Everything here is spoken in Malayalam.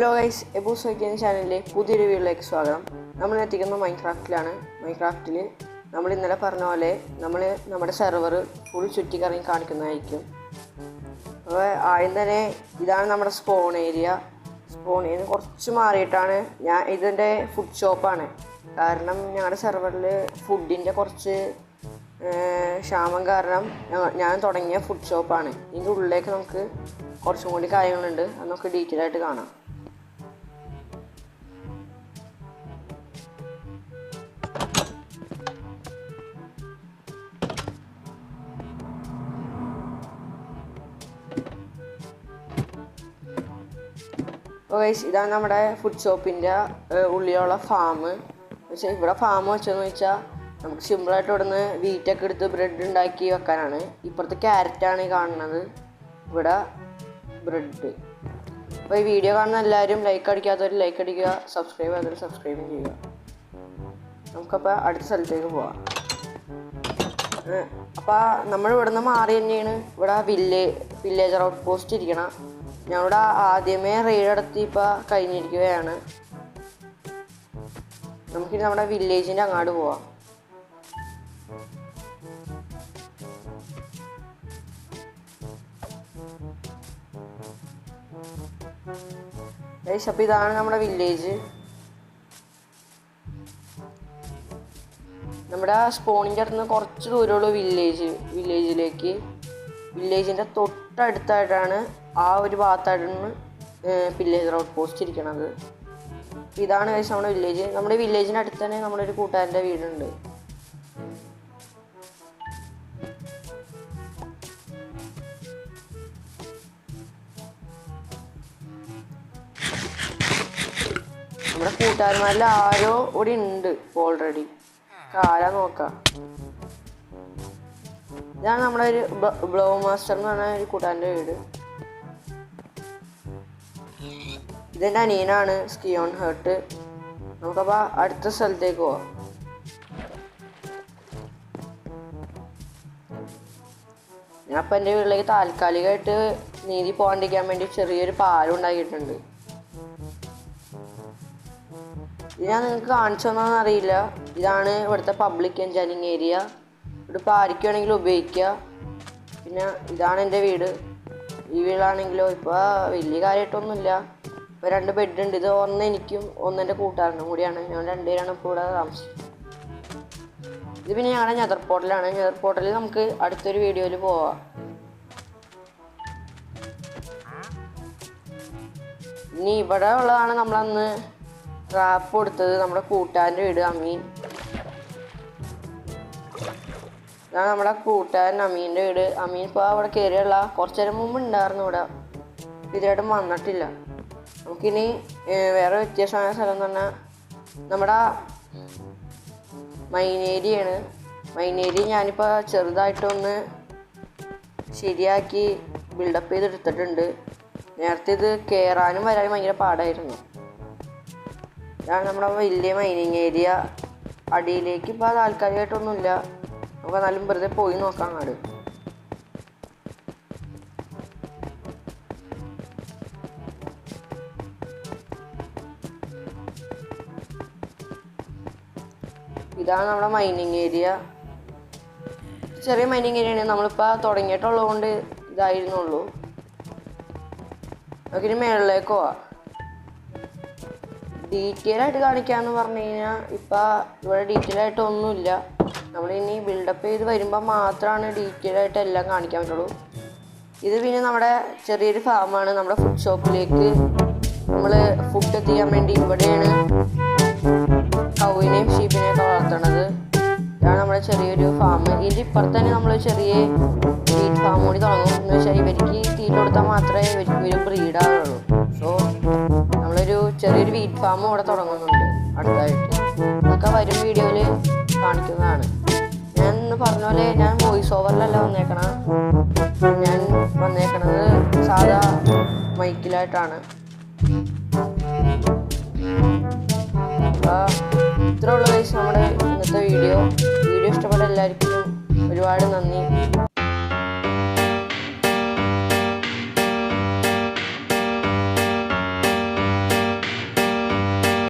ഹലോ ഗൈസ്, എബൂസ് വയ്ക്കുന്ന ചാനലിലെ പുതിയൊരു വീഡിയോയിലേക്ക് സ്വാഗതം. നമ്മൾ എത്തിക്കുന്നത് മൈൻക്രാഫ്റ്റിലാണ്. മൈൻക്രാഫ്റ്റിൽ നമ്മൾ ഇന്നലെ പറഞ്ഞ പോലെ നമ്മുടെ സെർവർ ഫുൾ ചുറ്റിക്കറങ്ങി കാണിക്കുന്നതായിരിക്കും. അപ്പോൾ ആദ്യം തന്നെ ഇതാണ് നമ്മുടെ സ്പോൺ ഏരിയ. സ്പോൺ ഏരിയ കുറച്ച് മാറിയിട്ടാണ് ഇതിൻ്റെ ഫുഡ് ഷോപ്പാണ്. കാരണം ഞങ്ങളുടെ സെർവറിൽ ഫുഡിൻ്റെ കുറച്ച് ക്ഷാമം കാരണം ഞാൻ തുടങ്ങിയ ഫുഡ് ഷോപ്പാണ്. ഇതിൻ്റെ ഉള്ളിലേക്ക് നമുക്ക് കുറച്ചും കൂടി കാര്യങ്ങളുണ്ട്, അത് നമുക്ക് ഡീറ്റെയിൽ ആയിട്ട് കാണാം. ഇതാണ് നമ്മുടെ ഫുഡ് ഷോപ്പിൻ്റെ ഉള്ളിലുള്ള ഫാം. പക്ഷേ ഇവിടെ ഫാം വെച്ചതെന്ന് വെച്ചാൽ നമുക്ക് സിമ്പിളായിട്ട് ഇവിടെ നിന്ന് വീറ്റൊക്കെ എടുത്ത് ബ്രെഡ് ഉണ്ടാക്കി വെക്കാനാണ്. ഇപ്പുറത്ത് ക്യാരറ്റാണ് ഈ കാണുന്നത്, ഇവിടെ ബ്രെഡ്. അപ്പോൾ ഈ വീഡിയോ കാണുന്ന എല്ലാവരും ലൈക്ക് അടിക്കാത്തവർ ലൈക്ക് അടിക്കുക, സബ്സ്ക്രൈബ് ചെയ്യാത്തവർ സബ്സ്ക്രൈബും ചെയ്യുക. നമുക്കപ്പോൾ അടുത്ത സ്ഥലത്തേക്ക് പോവാം. അപ്പോൾ നമ്മൾ ഇവിടെ നിന്ന് മാറി തന്നെയാണ് ഇവിടെ വില്ലേജർ ഔട്ട് പോസ്റ്റ് ഇരിക്കണം. ഞങ്ങളുടെ ആദ്യമേ റെയ്ഡ് നടത്തി ഇപ്പോൾ കഴിഞ്ഞിരിക്കുകയാണ്. നമുക്കിനി നമ്മുടെ വില്ലേജിൻ്റെ അങ്ങോട്ട് പോവാം. അപ്പോൾ ഇതാണ് നമ്മുടെ വില്ലേജ്. നമ്മുടെ സ്പോണിൻ്റെ അടുത്ത് നിന്ന് കുറച്ച് ദൂരമുള്ള വില്ലേജിലേക്ക് വില്ലേജിൻ്റെ തൊട്ടടുത്തായിട്ടാണ് ആ ഒരു ഭാഗത്തായിട്ടാണ് വില്ലേജർ ഔട്ട് പോസ്റ്റ് ഇരിക്കണത്. ഇതാണ് നമ്മുടെ വില്ലേജ്. നമ്മുടെ വില്ലേജിൻ്റെ അടുത്ത് തന്നെ നമ്മുടെ ഒരു കൂട്ടുകാരൻ്റെ വീടുണ്ട്. നമ്മുടെ കൂട്ടുകാരന്മാരിൽ ആരോ ഇവിടെ ഉണ്ട് ഓൾറെഡി. ആരാ നോക്കാം. ഇതാണ് നമ്മുടെ ഒരു ബ്ലോ മാസ്റ്റർ എന്ന് പറഞ്ഞ ഒരു കൂട്ടുകാരൻ്റെ വീട്. ഇതെൻ്റെ അനിയനാണ്, സ്കിയോൺ ഹേർട്ട്. നമുക്കപ്പോൾ അടുത്ത സ്ഥലത്തേക്ക് പോവാം. ഞാൻ അപ്പം എൻ്റെ വീട്ടിലേക്ക് താൽക്കാലികമായിട്ട് നീതി പോകാണ്ടിരിക്കാൻ വേണ്ടി ചെറിയൊരു പാലം ഉണ്ടാക്കിയിട്ടുണ്ട്. ഇത് ഞാൻ നിങ്ങൾക്ക് കാണിച്ചു തന്നോന്ന് അറിയില്ല. ഇതാണ് ഇവിടുത്തെ പബ്ലിക് എൻജോയിങ് ഏരിയ. ഇവിടെ ഇപ്പോൾ ആർക്ക് വേണമെങ്കിലും ഉപയോഗിക്കുക. പിന്നെ ഇതാണ് എൻ്റെ വീട്. ഈ വീടാണെങ്കിലോ ഇപ്പോൾ വലിയ കാര്യമായിട്ടൊന്നുമില്ല. ഇപ്പോൾ 2 ബെഡ് ഉണ്ട്. ഇത് ഒന്ന് എനിക്കും ഒന്നെൻ്റെ കൂട്ടുകാരനും കൂടിയാണ്. ഞങ്ങൾ 2 പേരാണ് ഇപ്പോൾ ഇവിടെ താമസിക്കുന്നത്. ഇത് പിന്നെ ഞങ്ങളുടെ നെതർ പോർട്ടലാണ്. നെതർ പോർട്ടലിൽ നമുക്ക് അടുത്തൊരു വീഡിയോയിൽ പോവാം. ഇനി ഇവിടെ ഉള്ളതാണ് നമ്മളന്ന് ട്രാപ്പ് കൊടുത്തത്, നമ്മുടെ കൂട്ടുകാരൻ്റെ വീട് അമീൻ. ഇതാണ് നമ്മുടെ കൂട്ടുകാരൻ അമീൻ്റെ വീട്. അമീൻ ഇപ്പോൾ അവിടെ കയറിയുള്ള കുറച്ച് നേരം മുമ്പ് ഉണ്ടായിരുന്നു ഇവിടെ. ഇതായിട്ടും വന്നിട്ടില്ല. നമുക്കിനി വേറെ വ്യത്യാസമായ സ്ഥലം എന്ന് പറഞ്ഞാൽ നമ്മുടെ മൈനേരിയാണ്. മൈനേരി ഞാനിപ്പോൾ ചെറുതായിട്ടൊന്ന് ശരിയാക്കി ബിൽഡപ്പ് ചെയ്തെടുത്തിട്ടുണ്ട്. നേരത്തെ ഇത് കയറാനും വരാനും ഭയങ്കര പാടായിരുന്നു. ഇതാണ് നമ്മുടെ വലിയ മൈനിങ് ഏരിയ. അടിയിലേക്ക് ഇപ്പോൾ താൽക്കാലികമായിട്ടൊന്നുമില്ല. നമുക്ക് എന്നാലും വെറുതെ പോയി നോക്കാം അങ്ങോട്ട്. ഇതാണ് നമ്മുടെ മൈനിങ് ഏരിയ. ചെറിയ മൈനിങ് ഏരിയയാണ്. നമ്മളിപ്പോൾ തുടങ്ങിയിട്ടുള്ളത് കൊണ്ട് ഇതായിരുന്നുള്ളൂ. നമുക്കിനി മേളിലേക്ക് പോവാം. ഡീറ്റെയിൽ ആയിട്ട് കാണിക്കാമെന്ന് പറഞ്ഞു കഴിഞ്ഞാൽ ഇപ്പം ഇവിടെ ഡീറ്റെയിൽ ആയിട്ടൊന്നുമില്ല. നമ്മളിനി ബിൽഡപ്പ് ചെയ്ത് വരുമ്പോൾ മാത്രമാണ് ഡീറ്റെയിൽ ആയിട്ട് എല്ലാം കാണിക്കാൻ പറ്റുള്ളൂ. ഇത് പിന്നെ നമ്മുടെ ചെറിയൊരു ഫാമാണ്. നമ്മുടെ ഫുഡ് ഷോപ്പിലേക്ക് നമ്മൾ ഫുഡ് എത്തിക്കാൻ വേണ്ടി ഇവിടെയാണ് കൗവിനെയും ഷീപ്പിനെയൊക്കെ വളർത്തണത്. ഇതാണ് നമ്മുടെ ചെറിയൊരു ഫാം. ഇതിൻ്റെ ഇപ്പുറത്ത് തന്നെ നമ്മൾ ചെറിയ മീറ്റ് ഫാം കൂടി തുടങ്ങും. എന്ന് വെച്ചാൽ ഇവർക്ക് തീറ്റ കൊടുത്താൽ മാത്രമേ ഇവർ ബ്രീഡാവുള്ളൂ. സോ നമ്മളൊരു ചെറിയൊരു വീറ്റ് ഫാമും ഇവിടെ തുടങ്ങുന്നുണ്ട് അടുത്തായിട്ട്. അതൊക്കെ വരും വീഡിയോയിൽ കാണിക്കുന്നതാണ്. ഞാൻ ഇന്ന് പറഞ്ഞ പോലെ ഞാൻ വോയിസ് ഓവറിലല്ല ഞാൻ വന്നേക്കണത് സാധാ മൈക്കിലായിട്ടാണ്. അപ്പോൾ ഇത്രയുള്ള നമ്മുടെ ഇന്നത്തെ വീഡിയോ ഇഷ്ടപ്പെട്ട എല്ലാവർക്കും ഒരുപാട് നന്ദി.